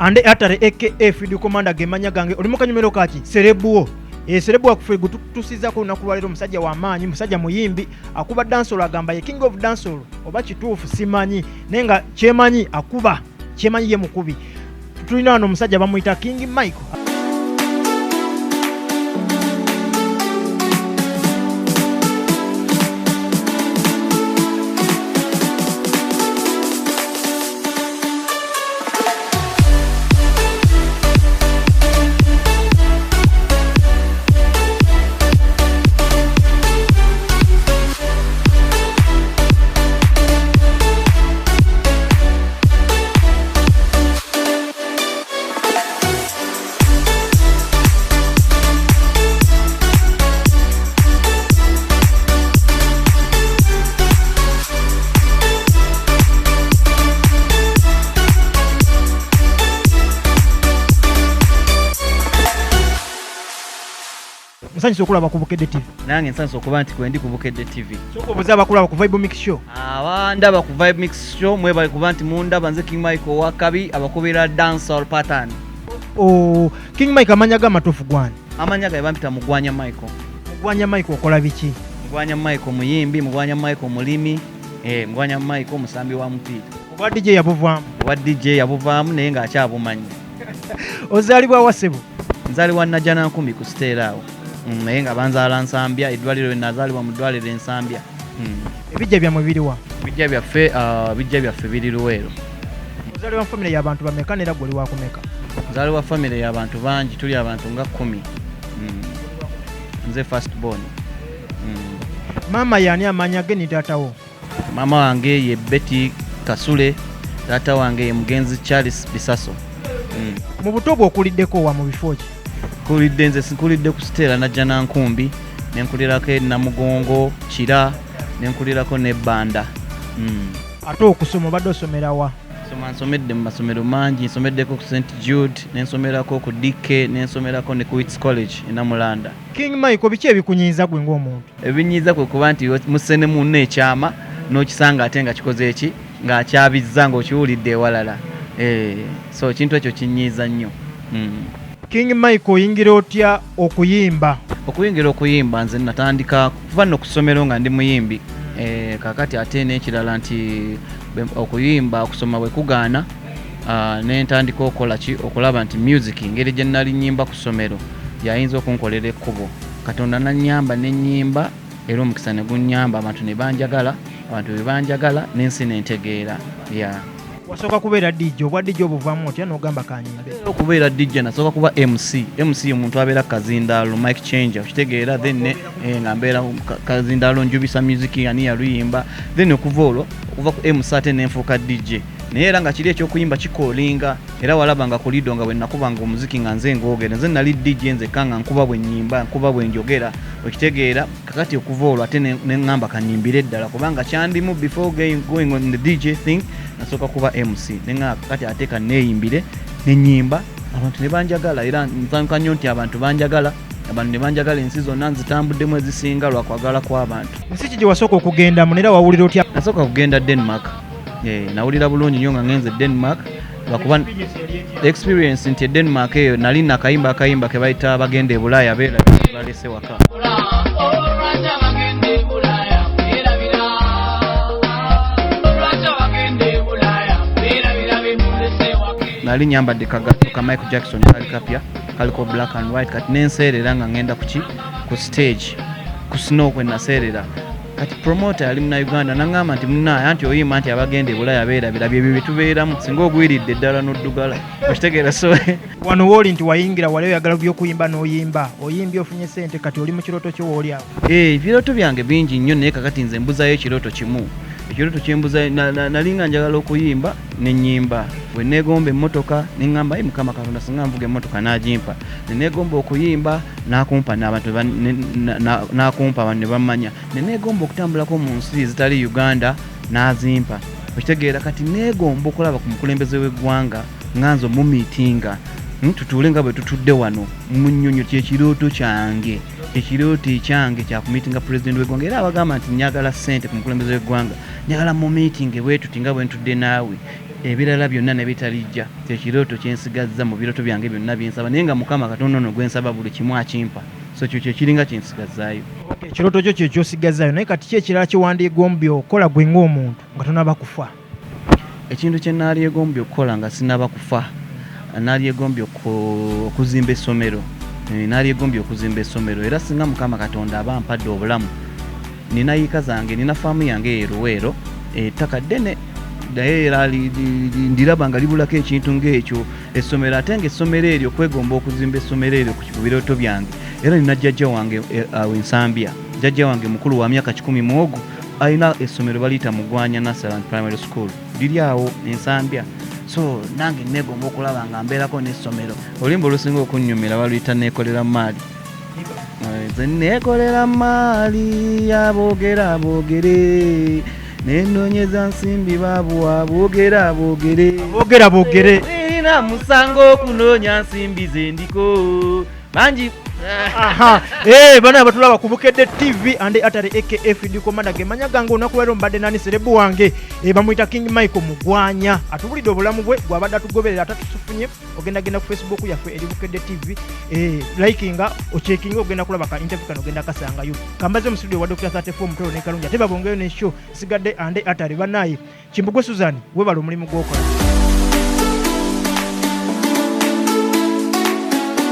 ande atare aka Field Commander gemanya gange oli mukanyumero kaki serebuo serebuo akufuigu tusiza ko lunaku lwalero musajja wa maanyi musajja muyimbi akuba dansolo agamba ye king of dansolo oba kituufu simanyi nenga kyemanyi akuba kyemanyi ye mukubi tulina wano musajja bamuyita King Michael. Nsanyise okulaba ku Bukedde TV. Nange nsanyise okuba nti kwendi ku Bukedde TV. Soko obuzaaba kulaba ku Vibe Mix Show. Ndaba ku Vibe Mix Show mwebale kuba nti mundaba nze King Michael wakabi abakubira dancehall pattern. King Michael amanya ga matufu gwani. Amanya ga bampita Mugwanya Michael. Mugwanya Michael okola biki? Mugwanya Michael muyimbi, Mugwanya Michael mulimi, Mugwanya Michael musambi wa mupiira. Oba DJ yabuvaamu. Oba DJ yabuvaamu naye nga akyabumanyi. Ozaalibwa wa ssebo? Nzaalibwa Najjana 10 ku Stella awo. Naye nga banzaala Nsambya eddwaliro nazaalibwa mu ddwaliro Ensambya. Ebijja byammwe biriwa? Bijja byaffe biri Luweero. Ozaalibwa family y'abantu bameka n'era gwe oli wakumeka? Nzaalibwa family y'abantu bangi tuli abantu nga 10. Nze first born. Maama yani amanya ge ni taatawo? Maama wange ye Betty Kasule, taata wange ye Mugenzi Charles Bisaso. Mu buto bwo okuliddeko wa mu bifo ki? Kulidde nze sinkulidde ku Stella Najjana 10 nenkulirako Namugongo Kira nenkulirako ne Banda. Ate okusoma obadde osomera wa? Nsomedde mu masomero mangi, nsomeddeko ku St Jude, nensomerako ku DK, nensomerako ne ku Wits College e Namulanda. King Michael biki ebikunyiiza gwe ng'omuntu? Ebinyiiza kwe kuba nti musene munno ekyama n'okisanga ate nga kikoze eki ng'akyabizza ng'okiwulidde ewalala. So kintu ekyo kinyiiza nnyo. King Michael oyingira otya okuyimba? Okuyimba nze natandika kuva nno ku ssomero nga ndi muyimbi. Kakati ate n'ekirala nti okuyimba okusoma bwe kugaana n'entandika okola ki okulaba nti music ngeri gye nnali nnyimba ku ssomero yayinza okunkolera ekkubo. Katonda nannyamba ne nnyimba era omukisa ne gunnyamba abantu ne banjagala, abantu be banjagala n'ensi n'entegeera. Wasooka kubeera DJ, obwa DJ obuvaamu otya n'ogamba kanyimbe? Okubeera DJ nasooka kuba MC. MC omuntu abeera kazindaalo, mic changer, okitegeera then nga mbeera kazindaalo njubisa music ani yaluyimba. Then okuva olwo okuva ku MC ate nenfuuka DJ. Naye era nga kiri ekyokuyimba kikoolinga era walaba nga ku lido nga bwe nakubanga omuziki nga nze ngoogera. Nze nali DJ nzekka nga nkuba bwe nnyimba, nkuba bwe njogera, okitegeera. Kakati okuva olwo ate ne ngamba kanyimbire ddala kubanga kyandimu before going on the DJ thing nasooka kuba MC. Nenga kakati ate kaneeyimbire ne nnyimba abantu ne banjagala era nsanyuka nnyo nti abantu banjagala. Abantu ne banjagala ensi zonna nzitambuddemu ezisinga lwa kwagala kw'abantu. Nsi ki gye wasooka okugendamu neera wawulira otya? Nasooka kugenda Denmark. Nawulira bulungi nnyo nga ngenze Denmark lwakuba experience nti Denmark eyo nali nakayimba ke bayita bagenda e Bulaaya beera balese waka. Nali nyambadde kagatto ka Michael Jackson kali kapya kaliko black and white kati nenseerera nga ngenda ku stage ku snow kwe naseerera. Kati promoter yali muna Uganda nangamba nti muna anti oyima anti abagende Bulaaya beerabira bye bitubeeramu singa ogwiridde eddala n'oddugala okitegeera. So wano wooli nti wayingira wali oyagala by'okuyimba n'oyimba oyimbye ofunye ssente kati oli mu kirooto kyo wooli awo? Ebirooto byange bingi nnyo naye kakati nze mbuzayo ekirooto kimu. Ekirooto kyembuza nali nga njagala okuyimba ne nnyimba. Bwe neegomba emmotoka ne ŋŋamba Mukama Katonda singa nvuga emmotoka n'agimpa. Ne neegomba okuyimba n'akumpa n'abantu n'akumpa abantu ne bammanya. Ne neegomba okutambulako mu nsi ezitali Uganda n'azimpa. Okitegeera kati neegomba okulaba ku mukulembeze w'eggwanga nga nze omumiitinga. Tutuule nga bwe tutudde wano mu nnyonyo ky'ekirooto kyange. Ekirooto ekyange kya kumiitinga president w'eggwanga era abagamba nti nyagala ssente ku mukulembeze w'eggwanga. Njagala mu meeting bwe tutinga bwe ntudde naawe ebirala byonna ne bitalijja kyekirooto kyensigazza mu birooto byange byonna byensaba naye nga Mukama Katonda ono gwensaba buli kimu akimpa so kyo kyekiringa kyensigazaayo. Ekirooto kyo kyekyosigazaayo naye kati ki ekirala kyewandiyegombye okukola gwe ng'omuntu nga tonaba kufa? Ekintu kye naalyegombye okukola nga sinaba kufa naalyegombye okuzimba essomero era singa Mukama Katonda aba ampadde obulamu nina yiika zange nina faamu yange eruweero ettaka ddene naye era ndiraba nga libulako ekintu ng'ekyo essomero ate ng'essomero eryo kwegomba okuzimba essomero eryo ku birooto byange era nina jjajja wange awo Ensambya jjajja wange mukulu wa myaka 10 muogo alina essomero baliyita Mugwanya Nursery and Primary School liri awo Ensambya so nange negomba okulaba nga mbeerako n'essomero olimba olusinga okunnyumira baluyita neekolera maali nze neekolera maali aboogera boogere nenoonyeza nsimbi babuwa boogera boogere erina musango okunoonya nsimbi zendiko bangi bana abatulaba ku Bukedde TV ande atari AKF ndi komanda gemanya gange onaku lero mbadde nani serebu wange bamuyita King Michael Mugwanya atubulidde obulamu bwe gwabadde atugoberera atatufunye ogenda ku Facebook yaffe eri Bukedde TV likinga ochekinga ogenda kulaba ka interview kano ogenda kasangayo kambaze mu studio wa Dr. 34 Mutoro ne Kalungi ate babongeyo ne show sigadde ande atari banayi Kimbugwe Suzan webala omulimu gwokola.